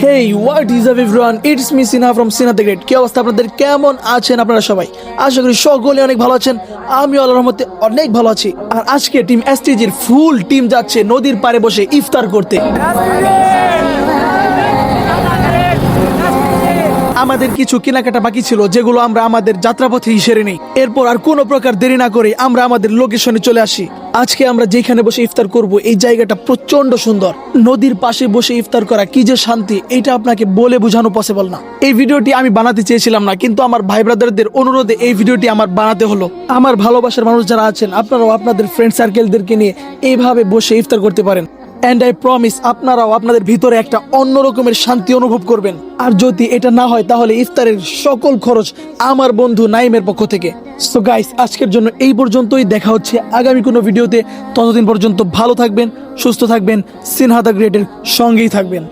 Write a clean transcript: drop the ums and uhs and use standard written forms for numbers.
Hey what is up everyone, it's me Sinha from Sinha the great. কি অবস্থা আপনাদের, কেমন আছেন আপনারা সবাই? আশা করি সকলে অনেক ভালো আছেন। আমি আল্লাহর রহমতে অনেক ভালো আছি। আর আজকে টিম এসটিজির ফুল টিম যাচ্ছে নদীর পাড়ে বসে ইফতার করতে। আমাদের কিছু কেনাকাটা বাকি ছিল, যেগুলো আমরা আমাদের যাত্রাপথে সেরে নেই। এরপর আর কোনো প্রকার দেরি না করে আমরা আমাদের লোকেশনে চলে আসি। আজকে আমরা যেখানে বসে ইফতার করব, এই জায়গাটা প্রচন্ড সুন্দর। নদীর পাশে বসে ইফতার করা কি যে শান্তি, এটা আপনাকে বলে বোঝানো পসিবল না। এই ভিডিওটি আমি বানাতে চেয়েছিলাম না, কিন্তু আমার ভাই ব্রাদারদের অনুরোধে এই ভিডিওটি আমার বানাতে হলো। আমার ভালোবাসার মানুষ যারা আছেন, আপনারাও আপনাদের ফ্রেন্ড সার্কেলদেরকে নিয়ে এইভাবে বসে ইফতার করতে পারেন। অ্যান্ড আই প্রমিস, আপনারাও আপনাদের ভিতরে একটা অন্য রকমের শান্তি অনুভব করবেন। আর যদি এটা না হয়, তাহলে ইফতারের সকল খরচ আমার বন্ধু নাইমের পক্ষ থেকে। সো গাইস, আজকের জন্য এই পর্যন্তই। দেখা হচ্ছে আগামী কোনো ভিডিওতে। ততদিন পর্যন্ত ভালো থাকবেন, সুস্থ থাকবেন, সিনহা দ্য গ্রেটের সঙ্গেই থাকবেন।